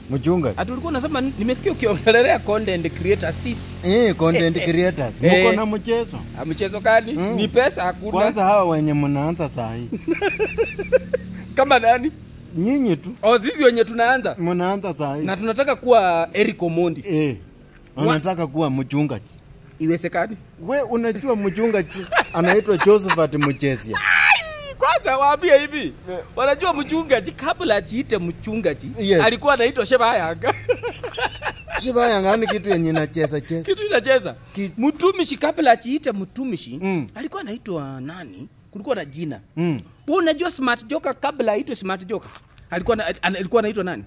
Mchungaji. Atulikuwa nasema nimesikia ukiongelea content creators sisi. Content creators. Mko na mchezo. Mchezo gani? Ni pesa hakuna. Kwanza hawa wenye mnaanza saa hii. Kama nani? Nyinyi tu. Sisi wenye tunaanza. Mnaanza saa hii. Na tunataka kuwa Eric Omondi. Unataka kuwa mchungaji. Iwesekani? We unajua mchungaji anaitwa Josephat Muchesia. Kwanza waambie hivi. Wanajua mchungaji kabla ajiite mchungaji alikuwa anaitwa Shebayanga. Shebayanga ni kitu yenye inacheza. Kitu inacheza. Mtumishi kabla ajiite mtumishi alikuwa anaitwa nani? Kulikuwa na jina. Wewe unajua Smart Joker kabla aitwe Smart Joker alikuwa anaitwa nani?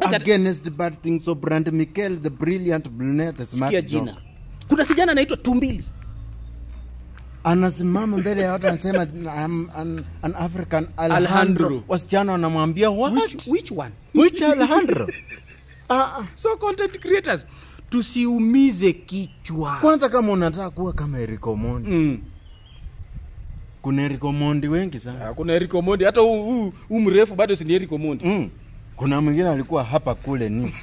Against bad things of Brand Michael the brilliant brunette Smart Joker. Kuna kijana anaitwa Tumbili. Anasimama mbele ya watu anasema an African Alejandro. Wasichana wanamwambia what? Which one? Which Alejandro? So content creators tusiumize kichwa. Kwanza kama unataka kuwa kama Eric Omondi. Kuna Eric Omondi wengi sana. Kuna Eric Omondi hata huu mrefu bado si Eric Omondi. Kuna mwingine alikuwa hapa kule ni.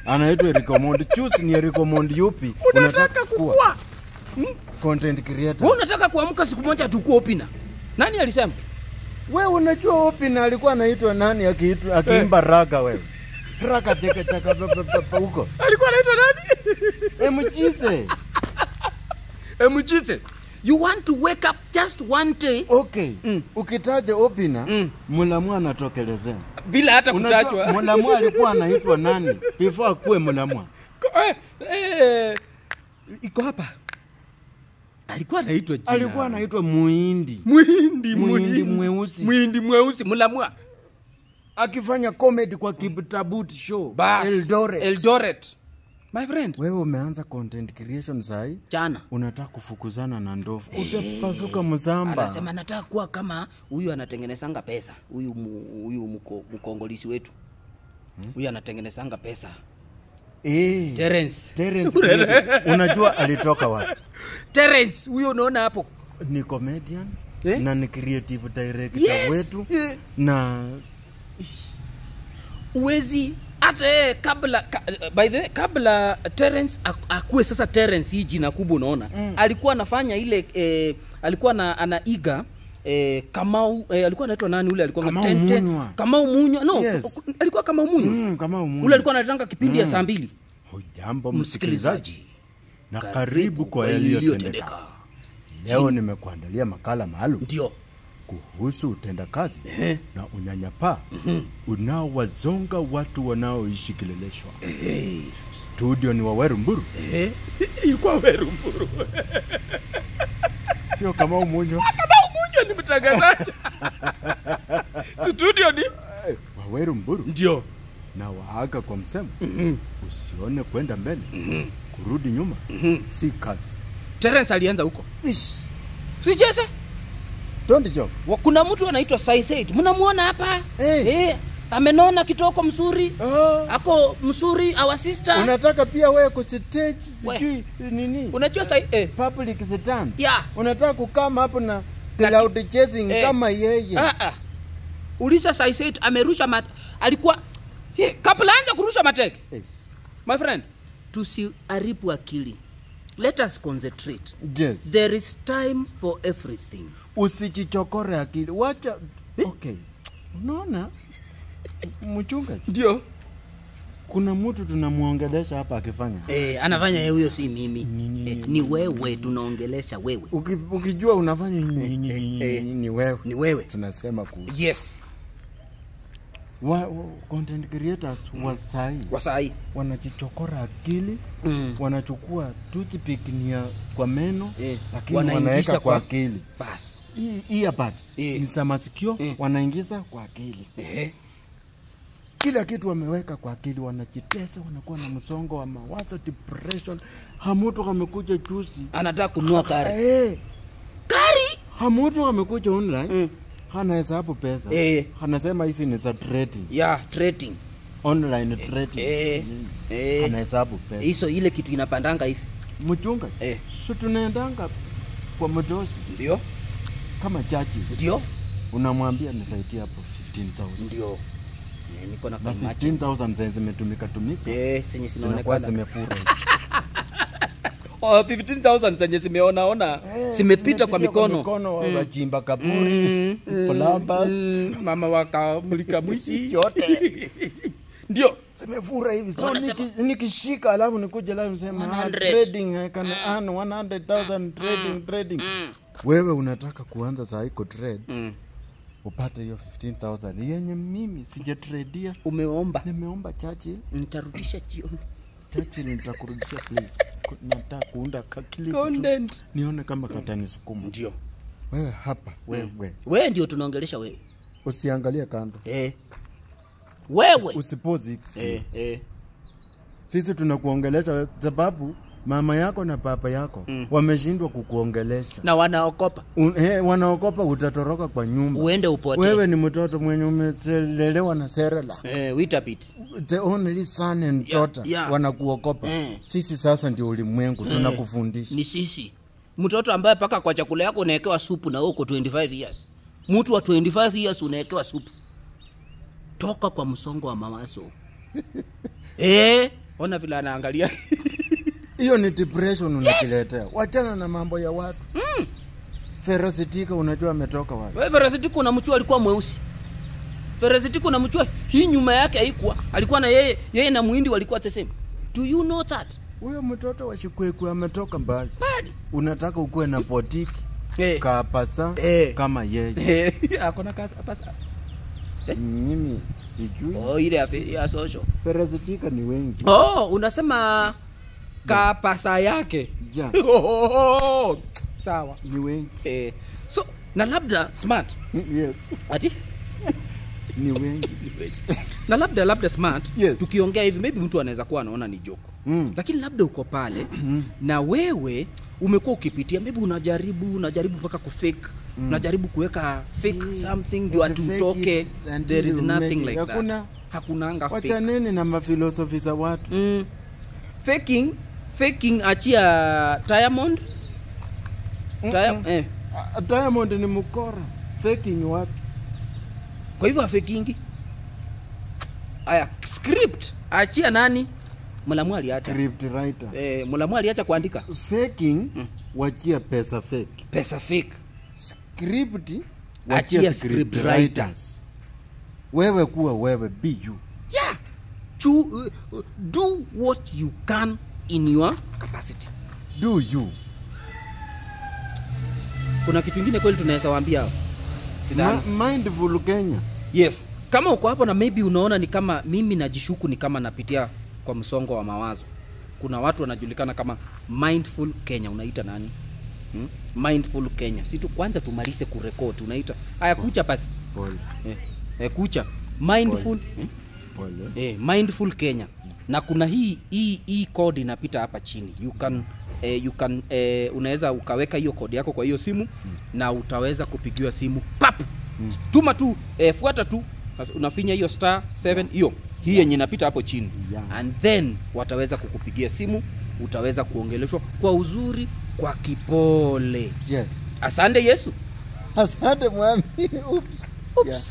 Anaitwa Eric Omondi. Choose ni Eric Omondi yupi unataka kuwa? Content creator. Wewe unataka kuamka siku moja tukue Opina. Nani alisema? Wewe unajua Opina alikuwa anaitwa nani akiimba raga wewe? Raga cheka huko. Alikuwa anaitwa nani? Mchize. Mchize. You want to wake up just one day. Okay. Ukitaja Opina, Mulamwa anatokelezea. Bila hata kutajwa. Mulamwa alikuwa anaitwa nani? Before akuwe Mulamwa. Iko hapa. Alikuwa anaitwa jina. Alikuwa anaitwa Muhindi. Muhindi mweusi. Muhindi mweusi Mulamwa. Akifanya comedy kwa Kibutabuti show. Eldoret. My friend. Wewe umeanza content creation sahi? Jana. Unataka kufukuzana na ndovu. Utapasuka mzamba. Anasema nataka kuwa kama huyu anatengenezanga pesa. Huyu mkongolisi wetu. Huyu anatengenezanga pesa. Terence. Unajua alitoka wapi? Terence, huyo unaona hapo. Ni comedian na ni creative director wetu na uwezi hata by the way kabla Terence akuwe sasa Terence hii jina kubwa unaona. Alikuwa anafanya ile alikuwa anaiga Kamau alikuwa anaitwa nani ule alikuwa Kamau Munywa alikuwa Kamau Munywa ule alikuwa anatanga kipindi ya saa 2. Hujambo msikilizaji na karibu kwa yaliyotendeka. Leo nimekuandalia makala maalum ndio kuhusu utendakazi na unyanyapaa unaowazonga watu wanaoishi Kileleshwa. Studio ni Waweru Mburu. Ilikuwa Waweru Mburu. Sio Kamau Munywa. Kamau Munywa ni mtangazaji. Studio ni Waweru Mburu. Ndio. Na waaga kwa msemo. Usione kwenda mbele. Kurudi nyuma. Si kazi. Terence alianza huko. Sicheze? Don't joke. Kuna mtu anaitwa Saiseit. Mnamuona hapa? Amenona kitoko mzuri. Ako mzuri our sister. Unataka pia wewe kustage sijui nini? Unajua public stand. Yeah. Unataka kukama hapo na cloud chasing kama yeye. Ulisa Saiseit amerusha alikuwa kabla anja kurusha mateke. My friend, tusiharibu akili. Let us concentrate. Yes. There is time for everything. Usijichokore akili. Wacha okay. Unaona? Mchungaji. Ndio. Kuna mtu tunamuongelesha hapa akifanya. Anafanya huyo si mimi. Ni wewe tunaongelesha wewe. Ukijua unafanya ni wewe. Ni wewe. Tunasema kuhusu. Yes. Content creators wasai wanajichokora akili, wanachukua toothpick kwa meno, lakini wanaweka kwa akili. Bas. Earbuds ni za masikio wanaingiza kwa akili. Kila kitu wameweka kwa akili, wanajitesa, wanakuwa na msongo wa mawazo, depression. Hamutu amekuja juzi anataka kununua gari. Gari? Hamutu amekuja online. Hana hesabu pesa. Anasema hizi ni za trading. Trading. Online trading. Hana hesabu pesa. Hizo ile kitu inapandanga hivi. Mchunga. So tunaendanga kwa mdosi. Ndio. Kama chachi. Ndio. Unamwambia nisaidie hapo 15,000. Ndio. Niko na Na 15,000 zenye zimetumika. senye Zinakuwa sinaonekana. zimefura. 15,000 zenye zimeona zimepita kwa mikono. Wachimba kaburi, plumbers, Mama wakamulika mwishi yote. ndio Zimefura hivi. So Wanasema- nikishika alafu nikuje live sema 100. trading I can earn 100,000 trading. Wewe unataka kuanza saa hiko trade. Upate hiyo 15,000 yenye mimi sijatradia. umeomba. Nimeomba Churchill. Nitarudisha jioni. Churchill nitakurudisha please. Nataka kuunda kakili. Content. Nione kama katanisukuma. Ndio. Wewe hapa, Wewe ndio tunaongelesha wewe. usiangalie kando. Wewe. Usipozi. Eh. Sisi tunakuongelesha sababu mama yako na papa yako wameshindwa kukuongelesha. Na wanaokopa. Wanaokopa utatoroka kwa nyumba. Uende upote. Wewe ni mtoto mwenye umelelewa na serela. Witapit. The only son and daughter wanakuokopa. Sisi sasa ndio ulimwengu tunakufundisha. Ni sisi. Mtoto ambaye paka kwa chakula yako unawekewa supu na uko 25 years. Mtu wa 25 years unawekewa supu. Toka kwa msongo wa mawazo. Ona vile anaangalia. Hiyo ni depression unakiletea. Wachana na mambo ya watu. Ferocitika unajua ametoka wapi? Wewe Ferocitika unamjua alikuwa mweusi. Ferocitika unamjua hii nyuma yake haikuwa. Alikuwa na yeye na Muhindi walikuwa the same. Do you know that? Huyo mtoto wa Shikwekwe ametoka mbali. Unataka ukue na potiki. Kapasa kama yeye. Akona kapasa. Mimi sijui. Ile ya social. Ferocitika ni wengi. Unasema kapasa yake. Sawa. Ni wengi. So na labda smart. Yes. Ati? Ni wengi. Na labda smart. Yes. Tukiongea hivi maybe mtu anaweza kuwa anaona ni joke. Lakini labda uko pale na wewe umekuwa ukipitia maybe unajaribu mpaka kufake. Unajaribu kuweka fake something ndio atutoke. There is nothing like that. Hakunanga fake. Wacha nini na mafilosofi za watu? Faking achia Diamond. Diamond ni mkora. Faking wapi? Kwa hivyo fakingi. Aya, script achia nani? Mulamwa aliacha. Script writer. Mulamwa aliacha kuandika. Faking wachia pesa fake. Pesa fake. Script achia script writers. Wewe kuwa wewe, be you. Yeah. Do what you can in your capacity. Do you. Kuna kitu kingine kweli tunaweza waambia Sidani. Mindful Kenya. Yes. Kama uko hapo na maybe unaona ni kama mimi najishuku ni kama napitia kwa msongo wa mawazo. Kuna watu wanajulikana kama Mindful Kenya. Unaita nani? Mindful Kenya. Si tu kwanza tumalize kurekodi. Unaita haya kucha basi. Pole. Kucha. Mindful. Pole. Mindful Kenya. Na kuna hii code inapita hapa chini. You can unaweza ukaweka hiyo code yako kwa hiyo simu na utaweza kupigiwa simu pap. Tuma tu fuata tu unafinya hiyo *7 hiyo hii yenye inapita hapo chini. And then wataweza kukupigia simu, utaweza kuongeleshwa kwa uzuri, kwa kipole. Yes. Asante Yesu. Asante mwami. Oops. Yeah.